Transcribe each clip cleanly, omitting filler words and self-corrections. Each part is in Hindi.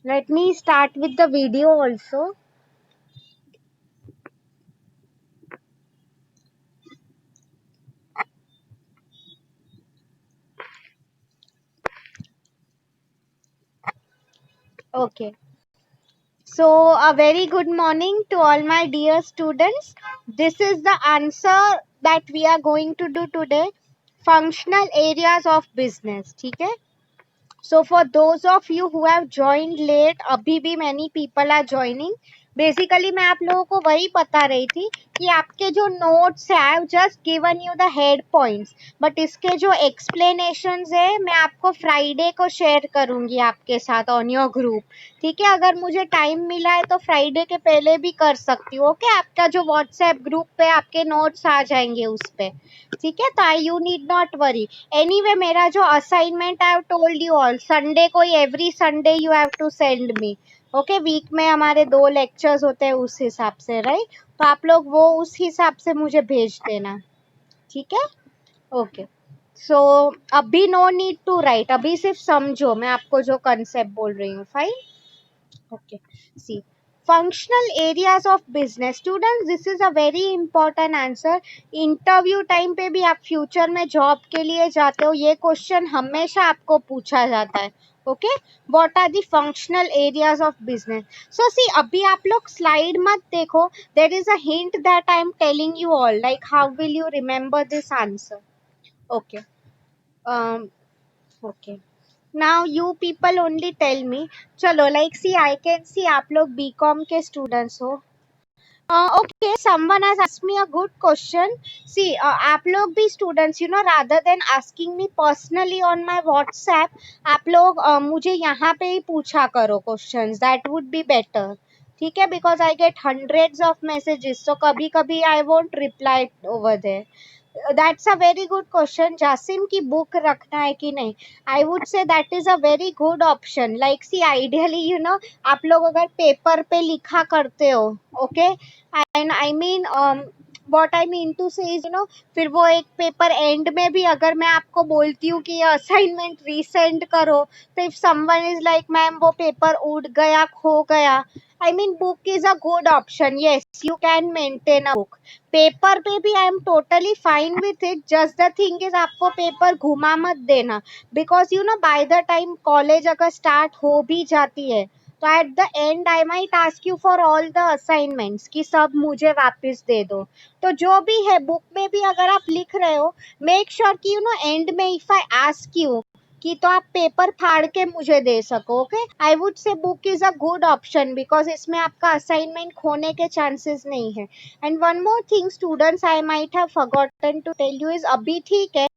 Let me start with the video also. Okay. So, a very good morning to all my dear students. This is the answer that we are going to do today. Functional areas of business. ठीक है? So for those of you who have joined late, अभी भी many people are joining. Basically मैं आप लोगों को वही बता रही थी कि आपके जो notes है, I have just given you the head points, but इसके जो explanations है मैं आपको Friday को share करूँगी आपके साथ on your group. ठीक है, अगर मुझे टाइम मिला है तो फ्राइडे के पहले भी कर सकती हूँ. ओके, आपका जो व्हाट्सएप ग्रुप पे आपके नोट्स आ जाएंगे उस पे. ठीक है, तो you need not worry. Anyway मेरा जो assignment I have told you all, Sunday को every Sunday you have to send me. Okay, week में हमारे 2 लेक्चर्स होते हैं उस हिसाब से, राइट? तो आप लोग वो उस हिसाब से मुझे भेज देना. ठीक है, ओके. सो अभी नो नीड टू राइट, अभी सिर्फ समझो मैं आपको जो कंसेप्ट बोल रही हूँ. Fine. Okay. See, functional areas of business. Students, this is a very important answer. Interview time पे भी आप फ्यूचर में जॉब के लिए जाते हो, ये क्वेश्चन हमेशा आपको पूछा जाता है. Okay, what are the functional areas of business? So see, अभी आप लोग स्लाइड मत देखो. There is a hint that I am telling you all, like how will you remember this answer? Okay, okay. Now you people only tell me. चलो, like see, I can see आप लोग BCom के students हो. Okay, someone has asked me a good question. See, आप लोग भी students, you know, rather than asking me personally on my WhatsApp, आप लोग मुझे यहाँ पे ही पूछा करो questions. That would be better. ठीक है, because I get hundreds of messages, so कभी कभी I won't reply over there. That's a very good question. Jasim की बुक रखना है कि नहीं? I would say that is a very good option. Like see, ideally, you know, आप लोग अगर पेपर पे लिखा करते हो, okay, and I mean, what I mean to say is, you know, फिर वो एक पेपर एंड में भी अगर मैं आपको बोलती हूँ कि ये असाइनमेंट रीसेंड करो, तो if someone is like ma'am वो पेपर उड़ गया, खो गया, I mean, book is a good option. Yes, you can maintain a book. Paper पे भी I am totally fine with it. Just the thing is आपको पेपर घुमा मत देना, because you know by the time college अगर स्टार्ट हो भी जाती है तो at the and I might ask you for all the assignments कि सब मुझे वापस दे दो. तो जो भी है बुक में भी अगर आप लिख रहे हो, मेक श्योर कि यू नो एंड में इफ आई आस्क यू कि तो आप पेपर फाड़ के मुझे दे सको. Okay, I would say book is a good option because इसमें आपका असाइनमेंट खोने के चांसेस नहीं है. And one more thing, students, I might have forgotten to tell you is अभी ठीक है,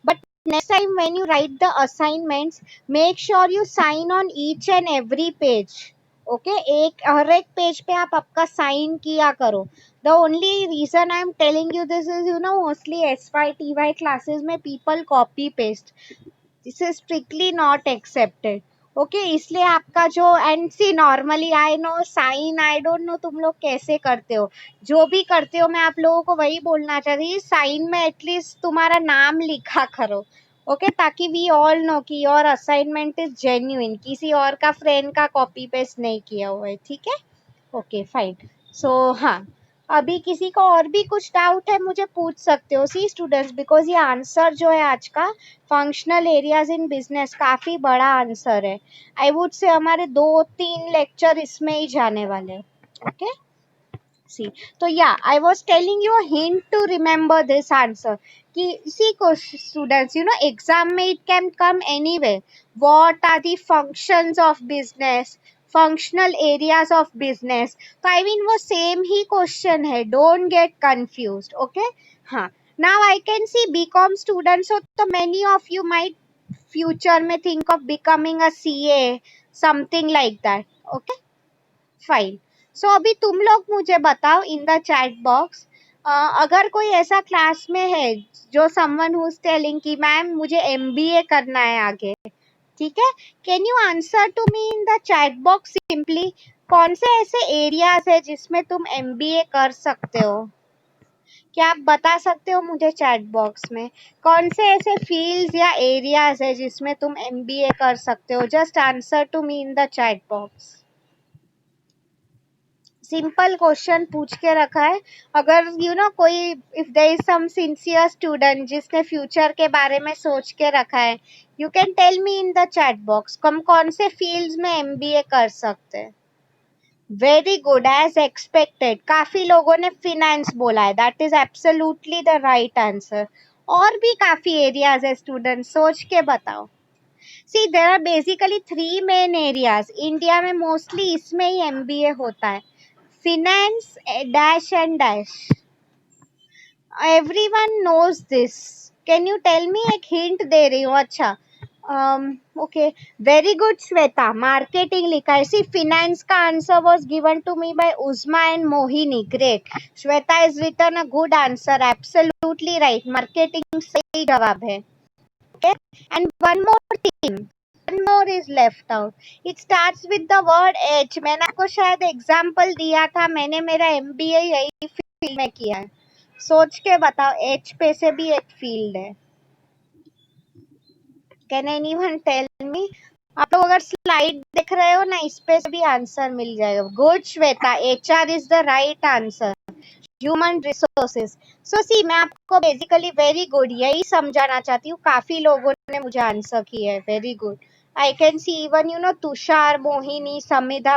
but next time when you write the assignments, make sure you sign on each and every page. Okay, एक हर एक पेज पे आप आपका साइन किया करो. The only reason I am telling you this is, you know, mostly SY TY classes में people copy paste. This is strictly not accepted. Okay, इसलिए आपका जो and see normally I know sign, I don't know तुम लोग कैसे करते हो, जो भी करते हो मैं आप लोगों को वही बोलना चाहती हूँ, साइन में एटलीस्ट तुम्हारा नाम लिखा करो. ओके, ताकि वी ऑल नो कि योर असाइनमेंट इज जेन्युइन, किसी और का फ्रेंड का कॉपी पेस्ट नहीं किया हुआ है. ठीक है, ओके फाइन. सो हाँ, अभी किसी को और भी कुछ डाउट है मुझे पूछ सकते हो. सी स्टूडेंट्स, बिकॉज ये आंसर जो है आज का फंक्शनल एरियाज इन बिजनेस काफी बड़ा आंसर है. आई वुड से हमारे 2-3 लेक्चर इसमें ही जाने वाले हैं. ओके, सी, तो या I was telling you a hint to remember this answer कि सी को स्टूडेंट्स, यू नो, एग्जाम में it can come anyway. What are the functions of business, functional areas of business. तो आई मीन वो सेम ही क्वेश्चन है, डोंट गेट कंफ्यूज्ड. ओके, हाँ. Now I can see BCom students हो तो many of you might future में think of becoming a CA, something like that. Okay, fine. So अभी तुम लोग मुझे बताओ इन द चैट बॉक्स, अगर कोई ऐसा क्लास में है जो समवन हु इज टेलिंग कि मैम मुझे MBA करना है आगे. ठीक है, can you answer to me in the chat box simply, कौन से ऐसे एरियाज है जिसमें तुम MBA कर सकते हो? क्या आप बता सकते हो मुझे चैट बॉक्स में कौन से ऐसे फील्ड्स या एरियाज है जिसमें तुम एमबीए कर सकते हो? Just answer to me in the chat box. Simple question पूछ के रखा है। अगर कोई if there is some sincere student जिसने फ्यूचर के बारे में सोच के रखा है, you can tell me in the chat box हम कौन से फील्ड्स में एमबीए कर सकते हैं। वेरी गुड, एज एक्सपेक्टेड काफी लोगों ने फिनेंस बोला है, that is absolutely the right answer. और भी काफी एरियाज है स्टूडेंट, सोच के बताओ। See there are basically 3 main areas India में, मोस्टली इसमें ही एमबीए होता है। Finance dash and dash, everyone knows this. Can you tell me, एक हिंट दे रही हूँ। अच्छा, okay, very good Shweta, marketing लिखा है। सी फिनेंस का answer was given to me by Usma and Mohini, great. Shweta is written a good answer, absolutely right, marketing सही जवाब है। Okay, and one more thing, one more is left out, it starts with the word H। मैंने आपको शायद एग्जाम्पल दिया था, मैंने मेरा एमबीए यही फील्ड में किया है। सोच के बताओ, एच पे से भी एक फील्ड है। Can anyone tell me? आप लोग अगर स्लाइड देख रहे हो ना, इस पे से भी आंसर मिल जाएगा। Good Shweta, HR is the right answer, human resources. So see, मैं आपको बेसिकली वेरी गुड यही समझाना चाहती हूँ। काफी लोगों ने मुझे आंसर किया है, very good. I can see even Tushar, Mohini, Samidha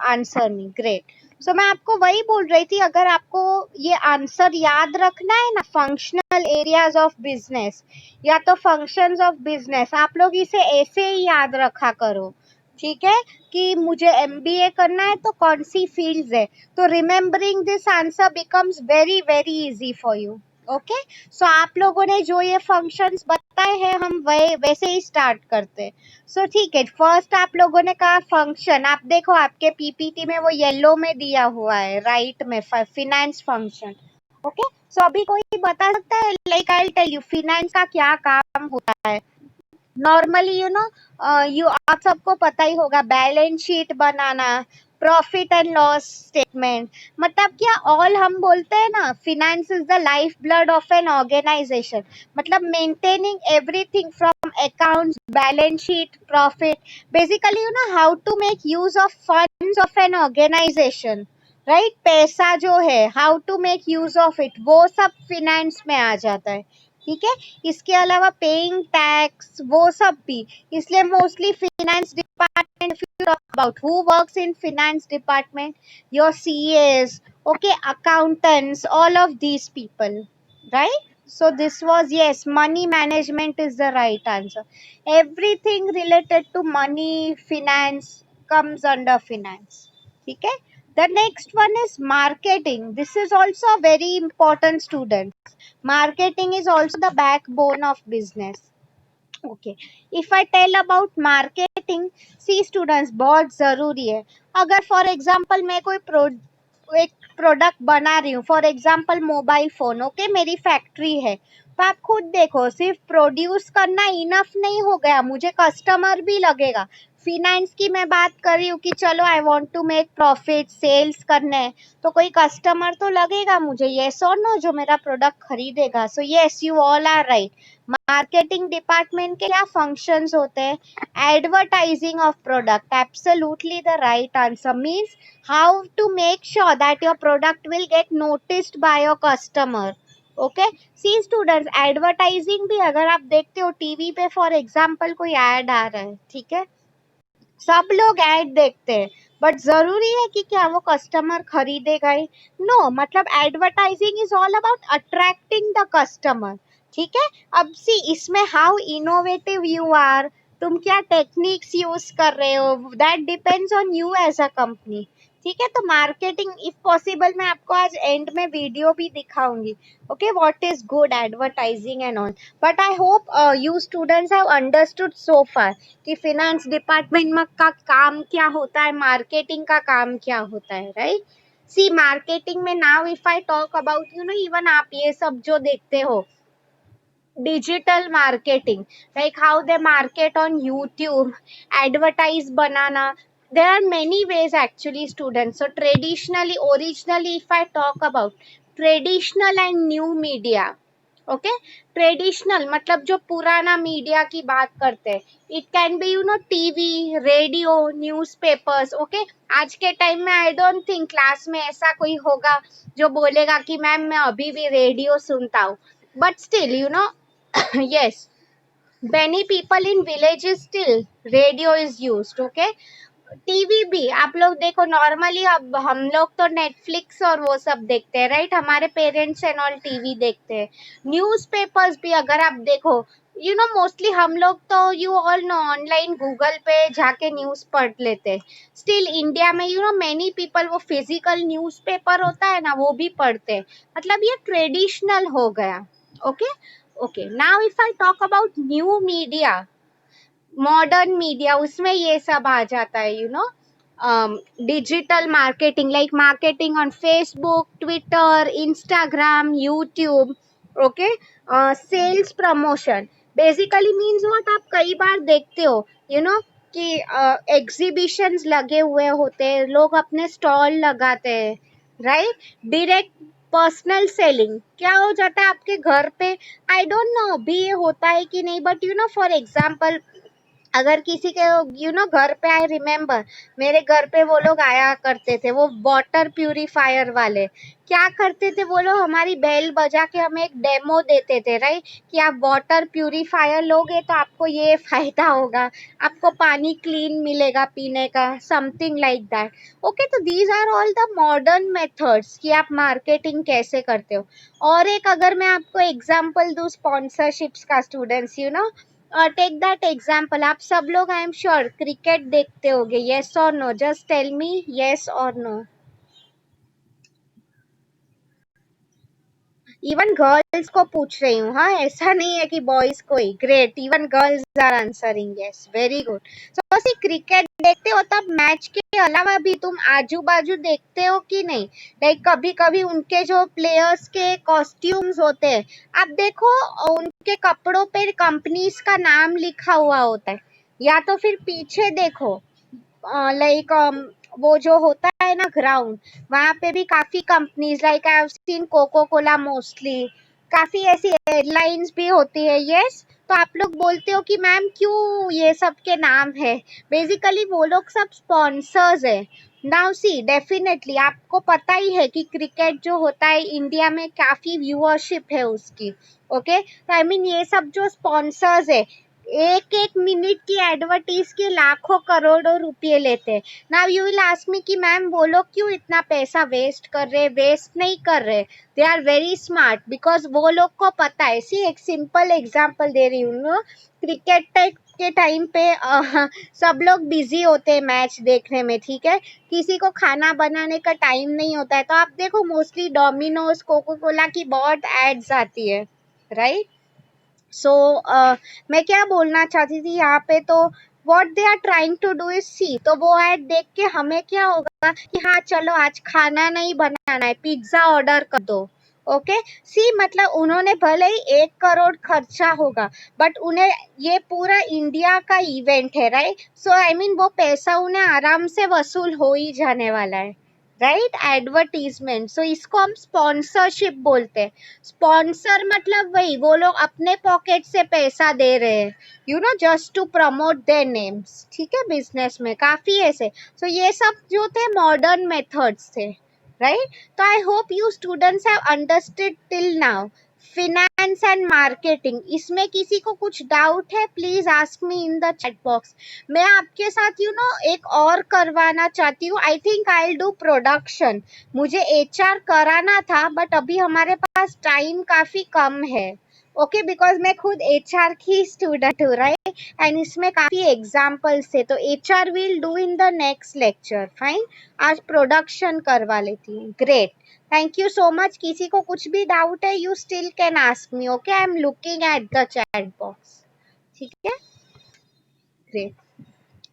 answer me, great. सो मैं आपको वही बोल रही थी, अगर आपको ये आंसर याद रखना है ना, फंक्शनल एरियाज ऑफ बिजनेस या तो फंक्शंस ऑफ बिजनेस, आप लोग इसे ऐसे ही याद रखा करो, ठीक है? कि मुझे एमबीए करना है तो कौन सी फील्ड्स है, तो remembering this answer becomes very very easy for you. Okay, so आप लोगों ने जो ये फंक्शंस बताए हैं, हम वैसे ही स्टार्ट करते हैं। सो ठीक है, फर्स्ट आप लोगों ने कहा फंक्शन। आप देखो आपके पीपीटी में वो येलो में दिया हुआ है, राइट में, फिनेंस फंक्शन। ओके, सो अभी कोई बता सकता है, like I tell you finance का क्या काम होता है। नॉर्मली यू आप सबको पता ही होगा, बैलेंस शीट बनाना, प्रॉफिट एंड लॉस स्टेटमेंट, मतलब क्या ऑल हम बोलते हैं ना, finance is the life blood of an organization. मतलब maintaining everything from accounts, balance sheet, profit, basically how to make use of funds of an organization, right? पैसा जो है, how to make use of it, वो सब फिनेंस में आ जाता है, ठीक है? इसके अलावा पेइंग टैक्स, वो सब भी। इसलिए mostly finance department, if you talk about who works in finance department, your CS, okay, accountants, all of these people, right? So this was, yes, money management is the right answer. Everything related to money, finance comes under finance, ठीक है? The next one is marketing. This is also a very important student. Marketing is also the backbone of business. Okay, if I tell about marketing, see students, बहुत जरूरी है। अगर फॉर एग्जांपल मैं कोई एक प्रोडक्ट बना रही हूँ, for example mobile phone, okay, मेरी फैक्ट्री है, तो आप खुद देखो, सिर्फ प्रोड्यूस करना इनफ नहीं हो गया, मुझे कस्टमर भी लगेगा। फिनेंस की मैं बात कर रही हूँ कि चलो I want to make profit, sales करने हैं, तो कोई कस्टमर तो लगेगा मुझे, यस और नो, जो मेरा प्रोडक्ट खरीदेगा। So yes, you all are right. Marketing department के क्या फंक्शंस होते हैं? Advertising of product, absolutely the right answer, means how to make sure that your product will get noticed by your customer. Okay, see students, advertising भी अगर आप देखते हो टीवी पे, फॉर एग्जांपल कोई ऐड आ रहा है, ठीक है, सब लोग ऐड देखते हैं, बट जरूरी है कि क्या वो कस्टमर खरीदेगा ही? नो, मतलब advertising is all about attracting the customer, ठीक है? अब सी, इसमें हाउ इनोवेटिव यू आर, तुम क्या टेक्निक्स यूज कर रहे हो, that depends on you as a company, ठीक है? तो मार्केटिंग, इफ पॉसिबल मैं आपको आज एंड में वीडियो भी दिखाऊंगी, okay, what is good advertising and all. But I hope you students have understood so far कि फिनेंस डिपार्टमेंट में का काम क्या होता है, मार्केटिंग का काम क्या होता है, राइट? सी मार्केटिंग में now if I talk about even आप ये सब जो देखते हो, digital marketing, like how they market on YouTube, advertise banana, there are many ways actually students. So traditionally, originally, if I talk about traditional and new media. Okay, traditional मतलब जो पुराना मीडिया की बात करते हैं, it can be TV, radio, newspapers. Okay, आज के टाइम में आई डोंट थिंक क्लास में ऐसा कोई होगा जो बोलेगा कि मैम मैं अभी भी रेडियो सुनता हूँ, but still yes, many people in villages still radio is used. Okay, TV भी आप लोग देखो, नॉर्मली अब हम लोग तो नेटफ्लिक्स और वो सब देखते हैं, राइट, हमारे पेरेंट्स एंड ऑल टीवी देखते हैं। न्यूज़पेपर्स भी अगर आप देखो, मोस्टली हम लोग तो you all no online Google पे जाके न्यूज़ पढ़ लेते हैं। स्टिल इंडिया में मेनी पीपल वो फिजिकल न्यूज़पेपर होता है ना, वो भी पढ़ते हैं। मतलब ये ट्रेडिशनल हो गया। Okay okay, now if I talk about new media, modern media, उसमें ये सब आ जाता है, digital marketing, like marketing on Facebook, Twitter, Instagram, YouTube. Okay, sales promotion basically means what, आप कई बार देखते हो कि एग्जीबिशंस लगे हुए होते हैं, लोग अपने स्टॉल लगाते हैं, राइट। डायरेक्ट पर्सनल सेलिंग क्या हो जाता है आपके घर पे, आई डोंट नो अभी ये होता है कि नहीं, बट फॉर एग्जाम्पल, अगर किसी के घर पे, आई रिमेम्बर मेरे घर पे वो लोग आया करते थे, वो वाटर प्यूरिफायर वाले, क्या करते थे वो लोग, हमारी बेल बजा के हमें एक डेमो देते थे, राइट, कि आप वाटर प्यूरिफायर लोगे तो आपको ये फायदा होगा, आपको पानी क्लीन मिलेगा पीने का, समथिंग लाइक दैट। ओके, तो these are all the modern methods कि आप मार्केटिंग कैसे करते हो। और एक अगर मैं आपको एग्जाम्पल दूं स्पॉन्सरशिप्स का, स्टूडेंट्स टेक दैट एग्जाम्पल, आप सब लोग आई एम श्योर क्रिकेट देखते होगे, येस और no, just tell me yes और नो। इवन गर्ल्स को पूछ रही हूँ, हाँ, ऐसा नहीं है कि बॉयज को ही। Great, even girls are answering yes, very good. So see cricket देखते हो, तब मैच के अलावा भी तुम आजू बाजू देखते हो कि नहीं, लाइक कभी कभी उनके जो प्लेयर्स के कॉस्ट्यूम्स होते हैं, आप देखो उनके कपड़ों पे कंपनीज का नाम लिखा हुआ होता है, या तो फिर पीछे देखो, लाइक वो जो होता है ना ग्राउंड, वहां पे भी काफी companies, like I have seen Coca Cola mostly, काफी ऐसी एयरलाइंस भी होती है, यस। तो आप लोग बोलते हो कि मैम क्यों ये सब के नाम है, बेसिकली वो लोग सब स्पॉन्सर्स है। नाउ सी, डेफिनेटली आपको पता ही है कि क्रिकेट जो होता है इंडिया में काफी व्यूअरशिप है उसकी। ओके, तो आई मीन ये सब जो स्पॉन्सर्स है, एक एक मिनट की एडवर्टीज के लाखों करोड़ों रुपए लेते हैं। Now you will ask me कि मैम वो लोग क्यों इतना पैसा वेस्ट कर रहे, वेस्ट नहीं कर रहे, they are very smart, because वो लोग को पता है। सी, एक सिंपल एग्जांपल दे रही हूँ, क्रिकेट के टाइम पे सब लोग बिजी होते हैं मैच देखने में, ठीक है, किसी को खाना बनाने का टाइम नहीं होता है, तो आप देखो मोस्टली डोमिनोज, कोको कोला की बहुत एड्स आती है, राइट। सो मैं क्या बोलना चाहती थी यहाँ पे, तो what they are trying to do is see, तो वो एड देख के हमें क्या होगा कि हाँ चलो आज खाना नहीं बनाना है, पिज्जा ऑर्डर कर दो। ओके, सी मतलब उन्होंने भले ही 1 करोड़ खर्चा होगा, बट उन्हें ये पूरा इंडिया का इवेंट है, राइट, सो आई मीन वो पैसा उन्हें आराम से वसूल हो ही जाने वाला है, राइट, एडवर्टीजमेंट। सो इसको हम स्पॉन्सरशिप बोलते हैं। स्पॉन्सर मतलब वही, वो लोग अपने पॉकेट से पैसा दे रहे हैं, just to promote their names, ठीक है, बिजनेस में काफी ऐसे। सो ये सब जो थे मॉडर्न मेथड्स थे, राइट। तो आई hope you students have understood till now finance and marketing. इसमें किसी को कुछ डाउट है, please ask me in the chat box. मैं आपके साथ एक और करवाना चाहती हूँ, I think I will do production. मुझे एचआर कराना था, बट अभी हमारे पास टाइम काफी कम है। ओके, बिकॉज मैं खुद एचआर की स्टूडेंट हूँ, राइट, एंड इसमें काफी एग्जाम्पल्स थे, तो HR will do in the next lecture, fine. आज प्रोडक्शन करवा लेती हूँ, great, thank you so much. किसी को कुछ भी डाउट है, you still can ask me, okay, I am looking at the chat box, ठीक है, ग्रेट।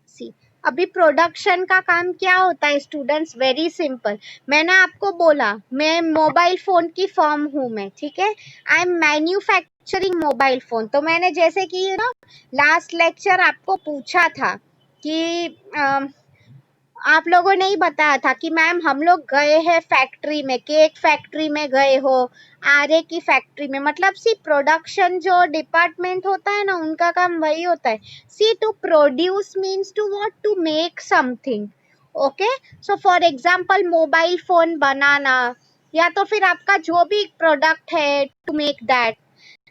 सी, अभी प्रोडक्शन का काम क्या होता है स्टूडेंट्स, वेरी सिंपल। मैंने आपको बोला मैं मोबाइल फोन की फर्म हूँ मैं, ठीक है, I am manufacturing mobile phone. तो मैंने जैसे कि लास्ट लेक्चर आपको पूछा था कि आप लोगों ने ही बताया था कि मैम हम लोग गए हैं फैक्ट्री में, केक फैक्ट्री में गए हो, आरे की फैक्ट्री में, मतलब सी प्रोडक्शन जो डिपार्टमेंट होता है ना उनका काम वही होता है। See to produce means to what, to make something. Okay, so for example mobile phone बनाना, या तो फिर आपका जो भी प्रोडक्ट है to make that.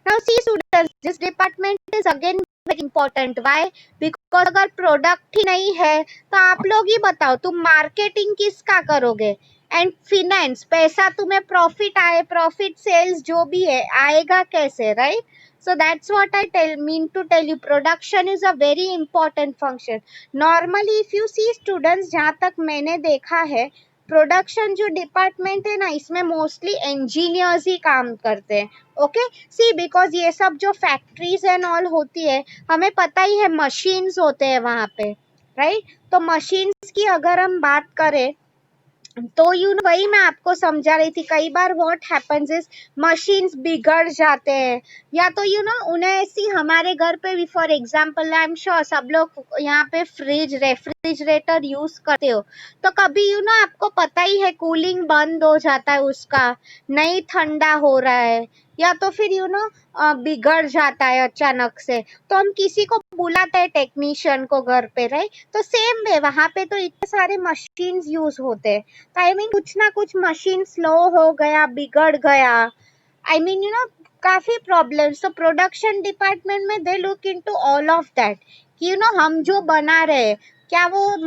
Now see students, this department is again very important. Why? Because अगर प्रोडक्ट ही नहीं है तो आप लोग ही बताओ तुम मार्केटिंग किसका करोगे, एंड फिनेंस, पैसा तुम्हें प्रॉफिट आए, प्रॉफिट सेल्स जो भी है आएगा कैसे, right? So that's what I mean to tell you. Production is a very important function. Normally, if you see students, जहाँ तक मैंने देखा है, प्रोडक्शन जो डिपार्टमेंट है ना इसमें मोस्टली इंजीनियर्स ही काम करते हैं। ओके, सी बिकॉज ये सब जो फैक्ट्रीज एंड ऑल होती है, हमें पता ही है मशीन्स होते हैं वहां पे, राइट? तो मशीन्स की अगर हम बात करें तो वही मैं आपको समझा रही थी, कई बार व्हाट हैपेंस इज मशीन्स बिगड़ जाते हैं, या तो उन्हें ऐसी, हमारे घर पे भी for example, I am sure सब लोग यहाँ पे फ्रिज रेफ्रिजरेटर यूज करते हो, तो कभी आपको पता ही है कूलिंग बंद हो जाता है उसका, नहीं ठंडा हो रहा है, या तो फिर बिगड़ जाता है अचानक से, तो हम किसी को बुलाते हैं टेक्नीशियन को घर पे, राइट? तो सेम वे वहां पे तो इतने सारे मशीन्स यूज होते हैं, तो आई मीन कुछ ना कुछ मशीन स्लो हो गया, बिगड़ गया, आई मीन काफी प्रॉब्लम्स, तो प्रोडक्शन डिपार्टमेंट में they look into all of that कि हम जो बना रहे हैं, क्या वो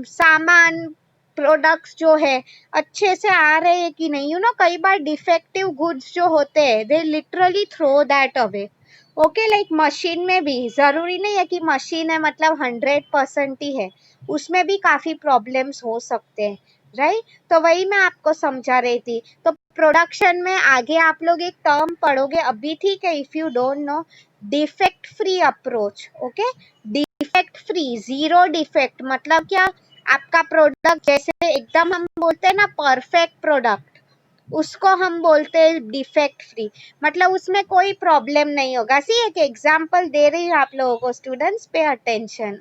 सामान, प्रोडक्ट्स जो है अच्छे से आ रहे हैं कि नहीं, कई बार डिफेक्टिव गुड्स जो होते हैं they literally throw that away. Okay, like machine में भी जरूरी नहीं है कि मशीन है मतलब 100% ही है, उसमें भी काफी प्रॉब्लम्स हो सकते हैं, राइट? तो वही मैं आपको समझा रही थी। तो प्रोडक्शन में आगे आप लोग एक टर्म पढ़ोगे अभी, ठीक है, if you don't know, defect free approach. Okay, defect free, zero defect मतलब क्या, आपका प्रोडक्ट जैसे एकदम हम बोलते हैं ना परफेक्ट प्रोडक्ट, उसको हम बोलते हैं डिफेक्ट फ्री, मतलब उसमें कोई प्रॉब्लम नहीं होगा। सी एक एग्जांपल दे रही हूँ आप लोगों को, स्टूडेंट्स पे अटेंशन।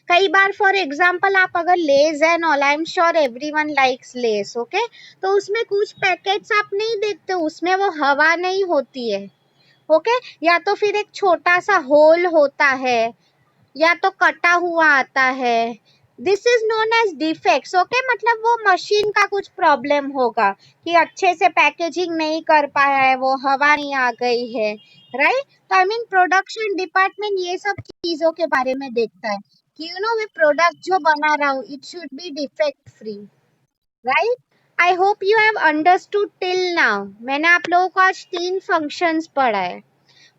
कई बार फॉर एग्जांपल आप अगर Lay's and all, I am sure everyone likes Lay's, okay, तो उसमें कुछ पैकेट्स आप नहीं देखते, उसमें वो हवा नहीं होती है, ओके, या तो फिर एक छोटा सा होल होता है, या तो कटा हुआ आता है, this is known as defects. Okay, मतलब वो मशीन का कुछ प्रॉब्लम होगा कि अच्छे से पैकेजिंग नहीं कर पाया है, वो हवा नहीं आ गई है, राइट? तो आई मीन प्रोडक्शन डिपार्टमेंट ये सब चीजों के बारे में देखता है कि वे प्रोडक्ट जो बना रहा हूँ it should be defect free, right? I hope you have understood till now. मैंने आप लोगों को आज 3 फंक्शंस पढ़ा है,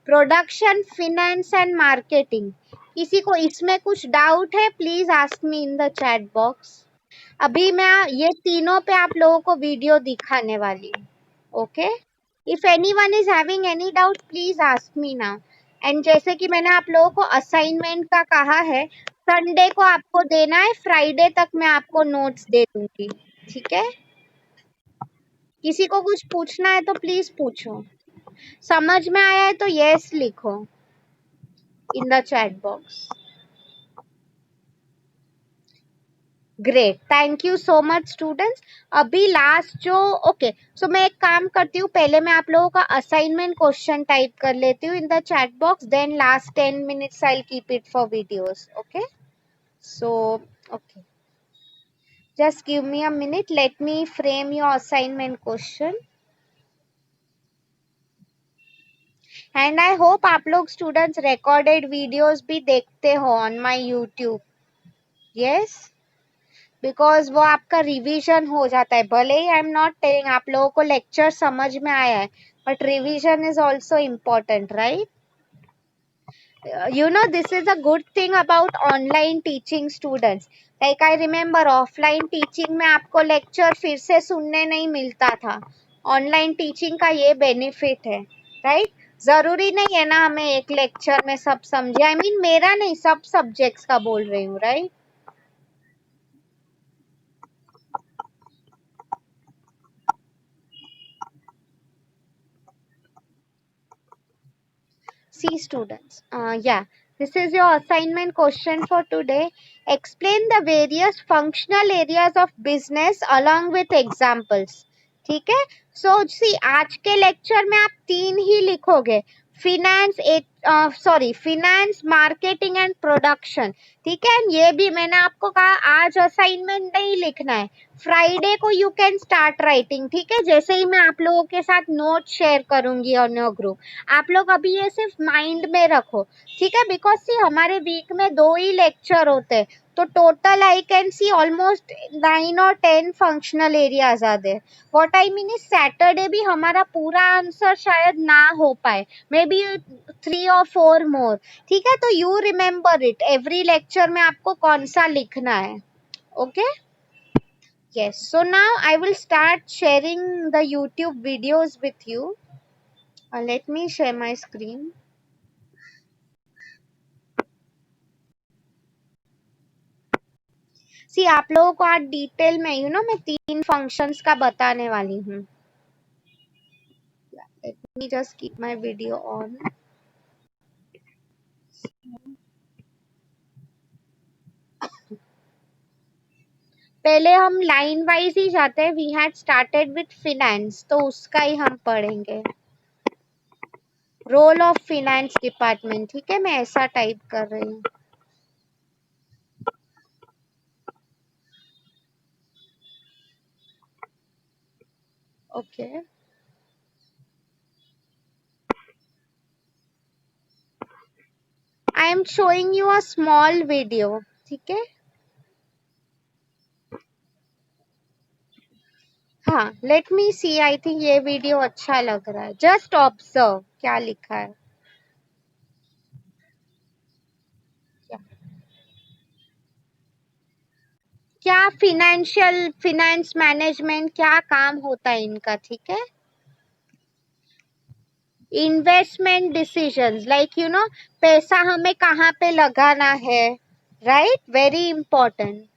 प्रोडक्शन, फिनेंस एंड मार्केटिंग। किसी को इसमें कुछ डाउट है, please ask me in the chat box. अभी मैं ये तीनों पे आप लोगों को वीडियो दिखाने वाली हूँ। Okay, if anyone is having any doubt please ask me now. And जैसे कि मैंने आप लोगों को असाइनमेंट का कहा है, संडे को आपको देना है, फ्राइडे तक मैं आपको नोट्स दे दूंगी, ठीक है? किसी को कुछ पूछना है तो प्लीज पूछो, समझ में आया है तो यस लिखो इन the chat box. Great, thank you so much students. अभी लास्ट जो, ओके, सो मैं एक काम करती हूँ, पहले मैं आप लोगों का असाइनमेंट क्वेश्चन टाइप कर लेती हूँ in the chat box, then last 10 minutes I keep it for videos. Okay, so okay, just give me a minute, let me frame your assignment question, and I hope आप लोग स्टूडेंट्स रिकॉर्डेड वीडियोस भी देखते हो on my YouTube. Yes, because वो आपका रिवीजन हो जाता है, भले ही आई एम नॉट टेलिंग आप लोगों को लेक्चर समझ में आया है, but revision is also important, right? This is a good thing about online teaching students. Like I remember offline teaching में आपको लेक्चर फिर से सुनने नहीं मिलता था, ऑनलाइन टीचिंग का ये बेनिफिट है, राइट? जरूरी नहीं है ना हमें एक लेक्चर में सब समझे, आई मीन मेरा नहीं, सब सब्जेक्ट्स का बोल रही हूँ, right? See students, yeah, This is your assignment question for today. Explain the various functional areas of business along with examples. ठीक है. So see, आज के लेक्चर में आप 3 ही लिखोगे. Finance, marketing and production. ठीक है. ये भी मैंने आपको कहा आज असाइनमेंट नहीं लिखना है. फ्राइडे को यू कैन स्टार्ट राइटिंग. ठीक है. जैसे ही मैं आप लोगों के साथ नोट शेयर करूंगी ऑन योर ग्रुप, आप लोग अभी ये सिर्फ माइंड में रखो. ठीक है. बिकॉज सी हमारे वीक में 2 ही लेक्चर होते हैं, तो total I can see almost 9 और 10 functional areas are there. What I mean is Saturday भी हमारा पूरा आंसर शायद ना हो पाए, मे बी 3 और 4 मोर. ठीक है. तो you remember it, every lecture में आपको कौन सा लिखना है. Okay. Yes, so now I will start sharing the YouTube videos with you. Let me share my screen. सी आप लोगों को आज डिटेल में मैं 3 फंक्शंस का बताने वाली हूँ. Let me just keep my video on. पहले हम लाइन वाइज ही जाते हैं. We had started with finance, तो उसका ही हम पढ़ेंगे. Role of finance department. ठीक है. मैं ऐसा टाइप कर रही हूँ. Okay. I am showing you a small video. ठीक है. हाँ, let me see. I think ये वीडियो अच्छा लग रहा है. जस्ट ऑब्जर्व क्या लिखा है. क्या फिनेंस मैनेजमेंट क्या काम होता है इनका. ठीक है. इन्वेस्टमेंट डिसीजंस, लाइक पैसा हमें कहाँ पे लगाना है. Right. Very important.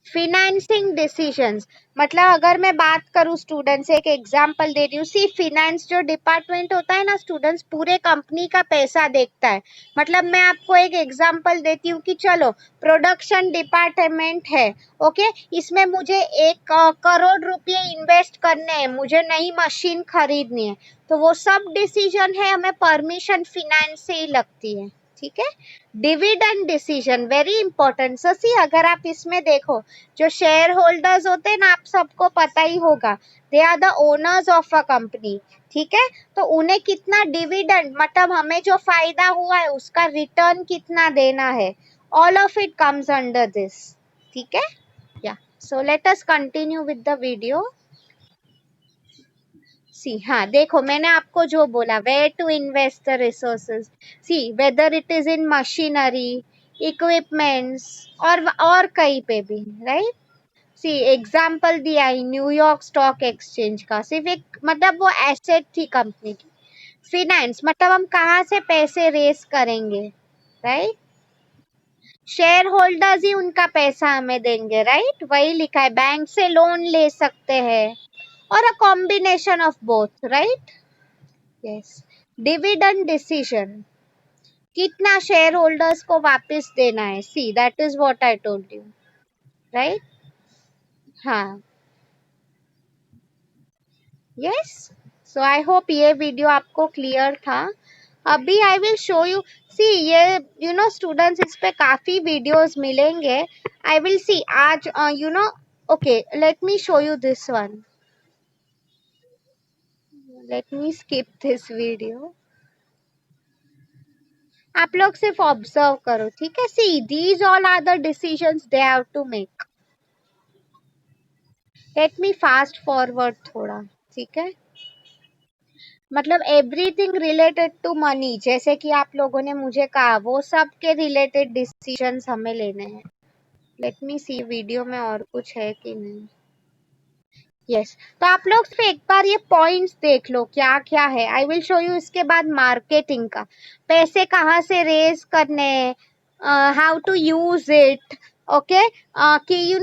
Financing decisions मतलब अगर मैं बात करूं स्टूडेंट से, एक एग्जांपल दे रही हूँ. सी फिनेंस जो डिपार्टमेंट होता है ना स्टूडेंट्स, पूरे कंपनी का पैसा देखता है. मतलब मैं आपको एक एग्जांपल देती हूँ कि चलो प्रोडक्शन डिपार्टमेंट है. ओके. इसमें मुझे 1 करोड़ रुपये इन्वेस्ट करने हैं, मुझे नई मशीन खरीदनी है, तो वो सब डिसीजन है हमें परमिशन फिनेंस से ही लगती है. ठीक है. Dividend decision very important. So see अगर आप इसमें देखो, जो शेयर होल्डर्स होते हैं ना, आप सबको पता ही होगा, they are the owners of a company. ठीक है. तो उन्हें कितना डिविडेंड, मतलब हमें जो फायदा हुआ है उसका रिटर्न कितना देना है, all of it comes under this. ठीक है. या so let us continue with the video. See हाँ, देखो मैंने आपको जो बोला, where to invest the resources. See whether it is in machinery, equipments और कहीं पे भी. राइट. सी एग्जाम्पल दिया है न्यूयॉर्क स्टॉक एक्सचेंज का. सिर्फ एक मतलब वो एसेट थी कंपनी की. फिनेंस मतलब हम कहाँ से पैसे रेस करेंगे. राइट. शेयर होल्डर्स ही उनका पैसा हमें देंगे. राइट. वही लिखा है. बैंक से लोन ले सकते हैं, और a combination of both. Right. Yes. Dividend decision, कितना शेयर होल्डर्स को वापस देना है. See that is what I told you. Right. हाँ. यस. सो आई होप ये वीडियो आपको क्लियर था. अभी आई विल शो यू. सी ये स्टूडेंट्स, इस पे काफी वीडियोस मिलेंगे. आई विल सी आज okay. Let me show you this one. Let me skip this video. आप लोग सिर्फ ऑब्जर्व करो. ठीक है. See these all are the decisions they have to make. Let me fast forward थोड़ा. ठीक है. मतलब एवरीथिंग रिलेटेड टू मनी, जैसे कि आप लोगों ने मुझे कहा, वो सब के रिलेटेड डिसीजंस हमें लेने हैं. लेट मी सी वीडियो में और कुछ है कि नहीं. यस. तो आप लोग सिर्फ एक बार ये पॉइंट्स देख लो क्या क्या है. आई विल शो यू इसके बाद मार्केटिंग का, पैसे कहाँ से रेज करने, how to use it, okay कि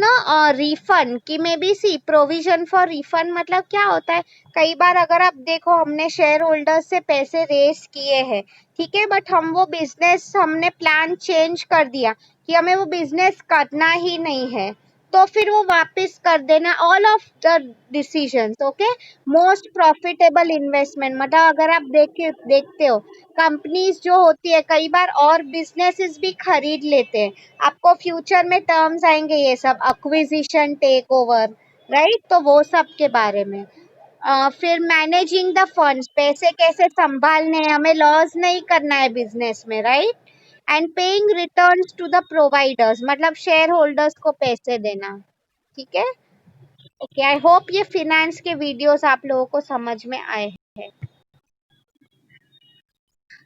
रिफंड कि maybe see provision for refund मतलब क्या होता है, कई बार अगर आप देखो हमने शेयर होल्डर्स से पैसे रेस किए हैं, ठीक है, बट हम वो बिजनेस हमने प्लान चेंज कर दिया कि हमें वो बिजनेस करना ही नहीं है, तो फिर वो वापस कर देना, all of the decisions. Okay, most profitable investment मतलब अगर आप देखते हो कंपनीज जो होती है कई बार और बिजनेसेस भी खरीद लेते हैं, आपको फ्यूचर में टर्म्स आएंगे ये सब, अक्विजिशन, टेक ओवर, राइट, तो वो सब के बारे में। फिर मैनेजिंग द फंड्स, पैसे कैसे संभालने हैं, हमें लॉस नहीं करना है बिजनेस में, right, and paying returns to the providers मतलब शेयर होल्डर्स को पैसे देना, ठीक है। ओके, आई होप ये फिनेंस के वीडियोस आप लोगों को समझ में आए हैं।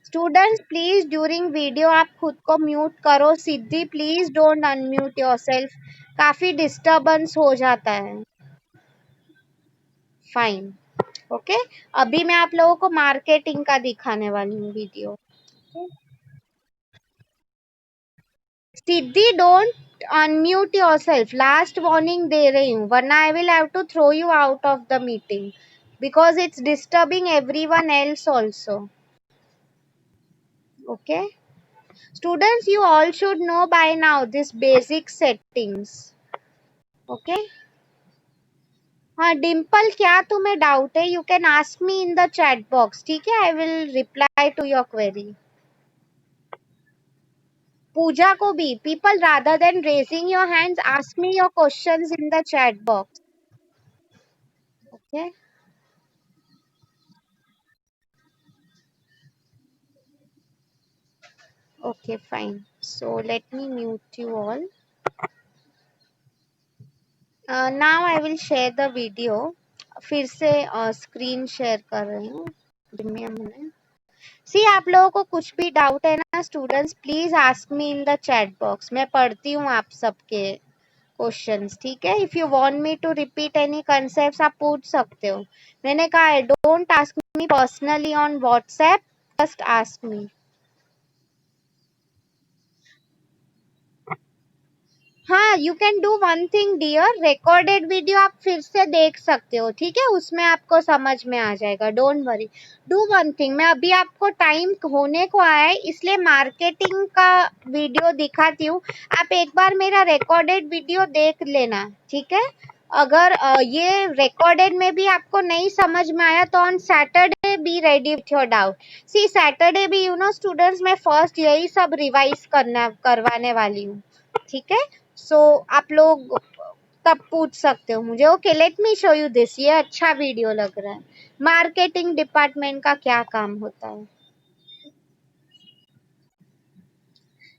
स्टूडेंट्स प्लीज ड्यूरिंग वीडियो आप खुद को म्यूट करो, सिद्धि प्लीज डोंट अनम्यूट योरसेल्फ, काफी डिस्टरबेंस हो जाता है। फाइन, ओके, अभी मैं आप लोगों को मार्केटिंग का दिखाने वाली हूँ video. Siddhi don't unmute yourself, last warning दे रही हूँ वरना I will have to throw you out of the meeting because it's disturbing everyone else also. Okay, students you all should know by now this basic settings। Okay, हाँ डिम्पल, क्या तुम्हें डाउट है, you can ask me in the chat box, ठीक है, I will reply to your query. Pooja को भी, people rather than raising your hands ask me your questions in the chat box. Okay, okay fine, so let me mute you all. Now I will share the video, फिर से स्क्रीन शेयर कर रही हूँ, गिव मी अ मिनट। सी आप लोगों को कुछ भी डाउट है ना students, please ask me in the chat box, मैं पढ़ती हूँ आप सबके क्वेश्चंस, ठीक है। If you want me to repeat any concepts आप पूछ सकते हो, मैंने कहा है don't ask me personally on WhatsApp, just ask me. हाँ, you can do one thing dear, recorded video आप फिर से देख सकते हो, ठीक है, उसमें आपको समझ में आ जाएगा, don't worry. Do one thing, मैं अभी आपको टाइम होने को आया है इसलिए मार्केटिंग का वीडियो दिखाती हूँ, आप एक बार मेरा रिकॉर्डेड वीडियो देख लेना, ठीक है। अगर ये रिकॉर्डेड में भी आपको नहीं समझ में आया तो on Saturday be ready with your doubt. See Saturday भी स्टूडेंट्स मैं फर्स्ट यही सब रिवाइज करवाने वाली हूँ, ठीक है। सो आप लोग तब पूछ सकते हो मुझे। Okay, let me show you this, ये अच्छा वीडियो लग रहा है, मार्केटिंग डिपार्टमेंट का क्या काम होता है।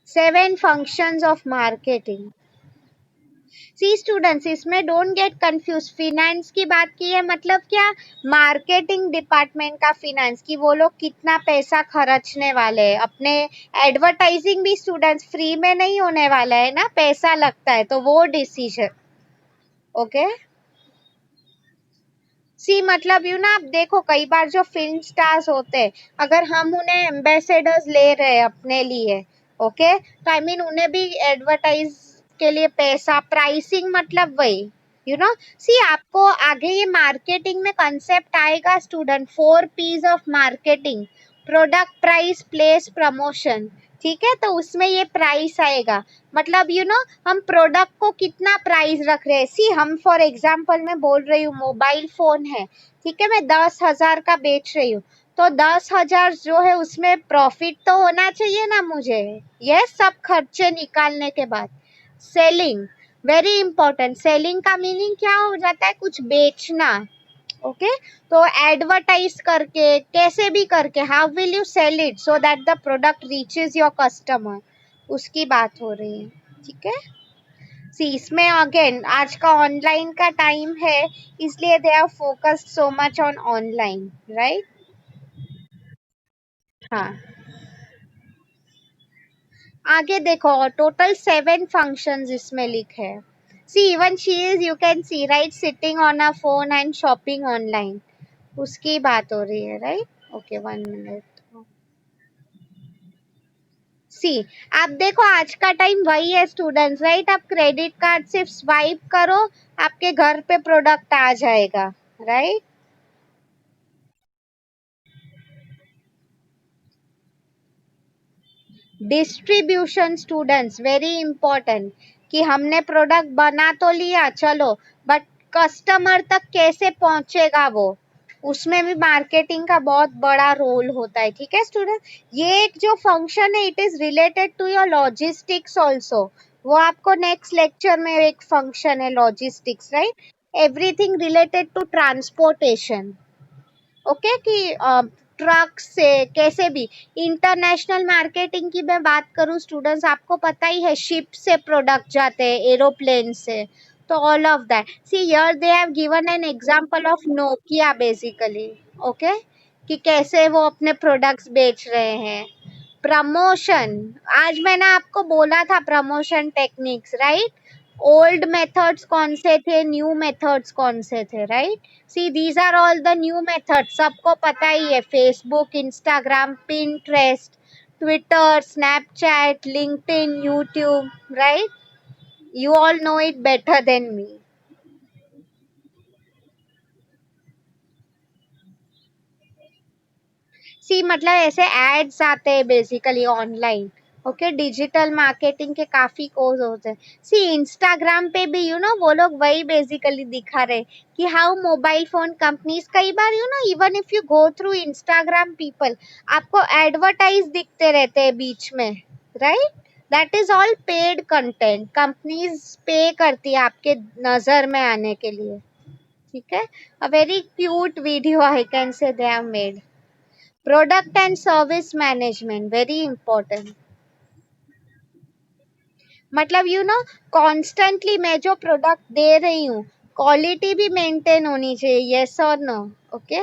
7 functions of marketing. See students, इसमें डोंट गेट कंफ्यूज, फिनेंस की बात की है मतलब क्या, मार्केटिंग डिपार्टमेंट का फिनेंस कि वो लोग कितना पैसा खर्चने वाले हैं अपने, एडवर्टाइजिंग भी स्टूडेंट्स फ्री में नहीं होने वाला है ना, पैसा लगता है, तो वो डिसीजन। ओके, सी मतलब आप देखो कई बार जो फिल्म स्टार्स होते हैं, अगर हम उन्हें एम्बेसडर्स ले रहे हैं अपने लिए, ओके, तो आई मीन उन्हें भी एडवर्टाइज के लिए पैसा, प्राइसिंग मतलब वही, सी आपको आगे ये मार्केटिंग में कंसेप्ट आएगा student, 4 Ps of marketing, product, price, place, promotion, ठीक है, तो उसमें ये प्राइस आएगा, मतलब हम प्रोडक्ट को कितना प्राइस रख रहे हैं, सी हम फॉर एग्जांपल मैं बोल रही हूँ मोबाइल फोन है, ठीक है, मैं 10,000 का बेच रही हूँ, तो 10,000 जो है उसमें प्रॉफिट तो होना चाहिए ना मुझे, ये सब खर्चे निकालने के बाद। सेलिंग, वेरी इंपॉर्टेंट, सेलिंग का मीनिंग क्या हो जाता है, कुछ बेचना, ओके, तो एडवर्टाइज करके कैसे भी करके, how will you sell it so that the product reaches your customer, उसकी बात हो रही है, ठीक है। सी इसमें अगेन आज का ऑनलाइन का टाइम है इसलिए they are focused so much on online, right. हाँ, आगे देखो टोटल 7 फंक्शंस इसमें लिखे हैं, see even she is, you can see right, sitting on a phone and shopping online, उसकी बात हो रही है, राइट। Okay, 1 minute. सी, आप देखो आज का टाइम वही है स्टूडेंट्स, राइट? आप क्रेडिट कार्ड सिर्फ स्वाइप करो, आपके घर पे प्रोडक्ट आ जाएगा, right? Distribution students very important, कि हमने प्रोडक्ट बना तो लिया चलो, बट कस्टमर तक कैसे पहुंचेगा वो, उसमें भी मार्केटिंग का बहुत बड़ा रोल होता है, ठीक है स्टूडेंट? ये एक जो फंक्शन है it is related to your logistics also, वो आपको नेक्स्ट लेक्चर में एक फंक्शन है logistics, right? Everything related to transportation, okay? कि ट्रक से कैसे भी, इंटरनेशनल मार्केटिंग की मैं बात करूं स्टूडेंट्स, आपको पता ही है शिप से प्रोडक्ट जाते हैं, एरोप्लेन से, तो all of that, see here they have given an example of Nokia basically, okay? कि कैसे वो अपने प्रोडक्ट्स बेच रहे हैं। प्रमोशन, आज मैंने आपको बोला था promotion techniques, right? Old methods कौन से थे, न्यू मेथड्स कौन से थे, right? See these are all the new methods, सबको पता ही है, Facebook, Instagram, Pinterest, Twitter, Snapchat, LinkedIn, YouTube, right? You all know it better than me. See मतलब ऐसे एड्स आते हैं basically online, okay? Digital marketing के काफी कोर्स होते हैं। सी इंस्टाग्राम पे भी वो लोग वही बेसिकली दिखा रहे कि हाउ मोबाइल फोन कंपनीज, कई बार even if you go through Instagram people, आपको एडवर्टाइज दिखते रहते हैं बीच में, right? That is all paid content, companies pay करती है आपके नजर में आने के लिए, ठीक है? A very cute video I can say they have made. Product and service management very important, मतलब कॉन्स्टेंटली मैं जो प्रोडक्ट दे रही हूँ, क्वालिटी भी मेंटेन होनी चाहिए, यस और नो, ओके?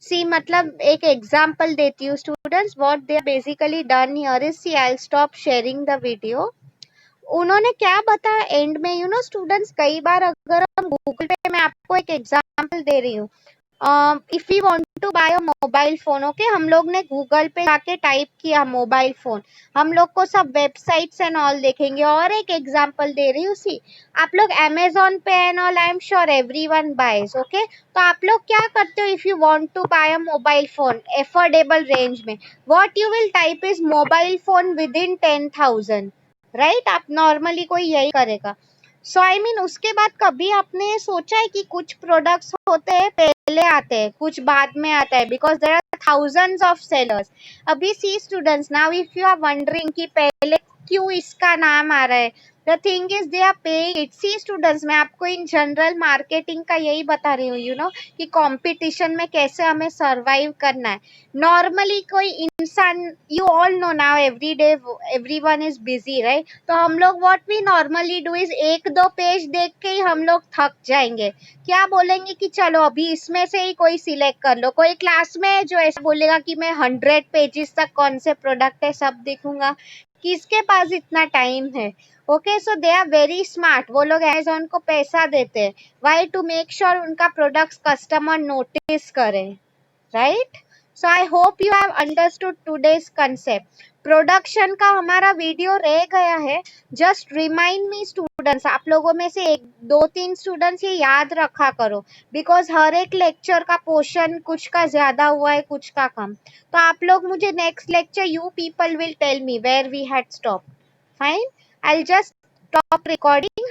सी मतलब एक एग्जांपल देती हूँ students, what they basically done here is, see I will stop sharing the video. उन्होंने क्या बताया एंड में, स्टूडेंट्स, कई बार अगर हम गूगल पे, मैं आपको एक एग्जांपल दे रही हूँ, if you want to buy a mobile phone, okay? हम लोग ने गूगल पे जाके टाइप किया मोबाइल फोन, हम लोग को सब वेबसाइट्स एंड ऑल देखेंगे। और एक एग्जांपल दे रही हूँ, सी, आप लोग अमेजोन पे and all, I am sure everyone buys, okay? तो आप लोग क्या करते हो, if you want to buy a mobile phone affordable range में, what you will type is mobile phone within 10,000, right? आप नॉर्मली कोई यही करेगा। सो आई मीन उसके बाद कभी आपने सोचा है कि कुछ प्रोडक्ट्स होते हैं पहले आते हैं, कुछ बाद में आता है, because there are thousands of sellers. अभी see students, now if you are wondering कि पहले क्यों इसका नाम आ रहा है, the thing is they are paying it. See students, मैं आपको इन जनरल मार्केटिंग का यही बता रही हूँ, कि कंपटीशन में कैसे हमें सरवाइव करना है। नॉर्मली कोई इंसान, you all know now every day everyone is busy, right? तो हम लोग what we normally do is एक दो पेज देख के ही हम लोग थक जाएंगे, क्या बोलेंगे कि चलो अभी इसमें से ही कोई सिलेक्ट कर लो। कोई क्लास में है जो ऐसा बोलेगा कि मैं 100 पेजेस तक कौन से प्रोडक्ट है सब देखूंगा, किसके पास इतना टाइम है? Okay, so they are very smart, वो लोग अमेजोन को पैसा देते हैं, वाई? टू मेक श्योर उनका प्रोडक्ट्स कस्टमर नोटिस करें, right? So I hope you have understood today's concept. Production का हमारा वीडियो रह गया है, जस्ट रिमाइंड मी स्टूडेंट्स, आप लोगों में से एक दो तीन स्टूडेंट्स ये याद रखा करो, बिकॉज हर एक लेक्चर का पोर्शन कुछ का ज्यादा हुआ है, कुछ का कम। तो आप लोग मुझे next lecture you people will tell me where we had stop, fine? I just stop recording.